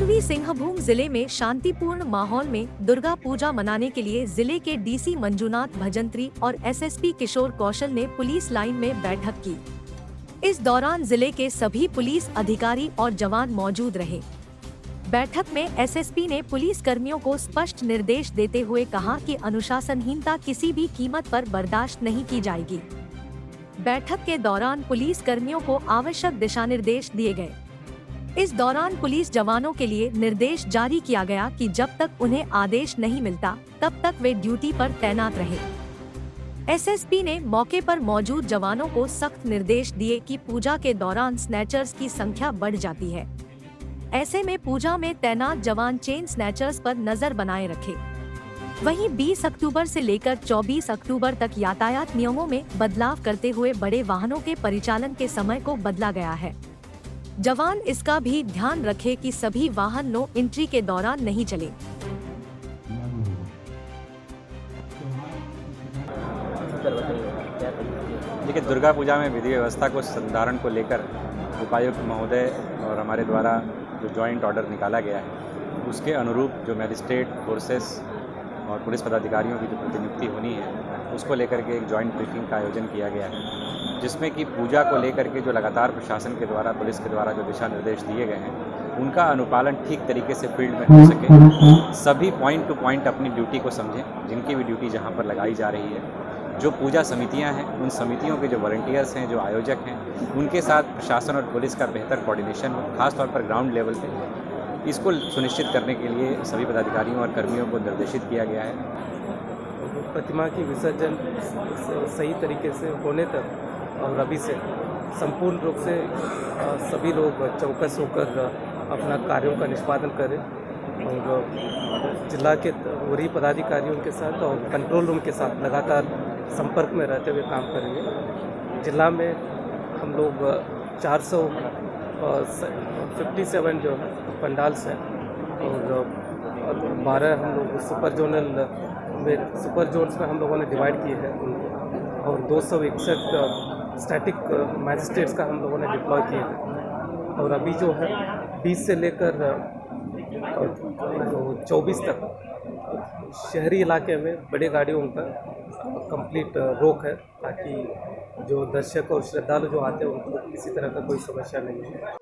पूर्वी सिंहभूम जिले में शांतिपूर्ण माहौल में दुर्गा पूजा मनाने के लिए जिले के डीसी मंजूनाथ भजंत्री और एसएसपी किशोर कौशल ने पुलिस लाइन में बैठक की। इस दौरान जिले के सभी पुलिस अधिकारी और जवान मौजूद रहे। बैठक में एसएसपी ने पुलिस कर्मियों को स्पष्ट निर्देश देते हुए कहा कि अनुशासनहीनता किसी भी कीमत पर बर्दाश्त नहीं की जाएगी। बैठक के दौरान पुलिस कर्मियों को आवश्यक दिशा निर्देश दिए गए। इस दौरान पुलिस जवानों के लिए निर्देश जारी किया गया कि जब तक उन्हें आदेश नहीं मिलता तब तक वे ड्यूटी पर तैनात रहे। एसएसपी ने मौके पर मौजूद जवानों को सख्त निर्देश दिए कि पूजा के दौरान स्नैचर्स की संख्या बढ़ जाती है। ऐसे में पूजा में तैनात जवान चेन स्नैचर्स पर नजर बनाए रखे। वहीं 20 अक्टूबर से लेकर 24 अक्टूबर तक यातायात नियमों में बदलाव करते हुए बड़े वाहनों के परिचालन के समय को बदला गया है। जवान इसका भी ध्यान रखे कि सभी वाहन नो एंट्री के दौरान नहीं चले। देखिए, दुर्गा पूजा में विधि व्यवस्था को संधारण को लेकर उपायुक्त महोदय और हमारे द्वारा जो जॉइंट ऑर्डर निकाला गया है उसके अनुरूप जो मैजिस्ट्रेट फोर्सेस और पुलिस पदाधिकारियों की जो प्रतिनियुक्ति होनी है उसको लेकर के एक जॉइंट ब्रीफिंग का आयोजन किया गया है, जिसमें कि पूजा को लेकर के जो लगातार प्रशासन के द्वारा पुलिस के द्वारा जो दिशा निर्देश दिए गए हैं उनका अनुपालन ठीक तरीके से फील्ड में हो सके। सभी पॉइंट टू पॉइंट अपनी ड्यूटी को समझें, जिनकी भी ड्यूटी जहाँ पर लगाई जा रही है। जो पूजा समितियाँ हैं उन समितियों के जो वॉलंटियर्स हैं, जो आयोजक हैं, उनके साथ प्रशासन और पुलिस का बेहतर कोऑर्डिनेशन हो, खासतौर पर ग्राउंड लेवल पे। इसको सुनिश्चित करने के लिए सभी पदाधिकारियों और कर्मियों को निर्देशित किया गया है। प्रतिमा की विसर्जन सही तरीके से होने तक और अभी से संपूर्ण रूप से सभी लोग चौकस होकर अपना कार्यों का निष्पादन करें और जिला के वरीय पदाधिकारियों के साथ और कंट्रोल रूम के साथ लगातार संपर्क में रहते हुए काम करेंगे। जिला में हम लोग 457 जो है पंडाल्स हैं और 12 हम लोग सुपर जोन्स में हम लोगों ने डिवाइड किए हैं उनको, और 261 स्टैटिक मैजिस्ट्रेट्स का हम लोगों ने डिप्लॉय किए हैं। और अभी जो है 20 से लेकर 24 तक शहरी इलाके में बड़ी गाड़ियों का कंप्लीट रोक है, ताकि जो दर्शक और श्रद्धालु जो आते हैं उनको किसी तरह का कोई समस्या नहीं है।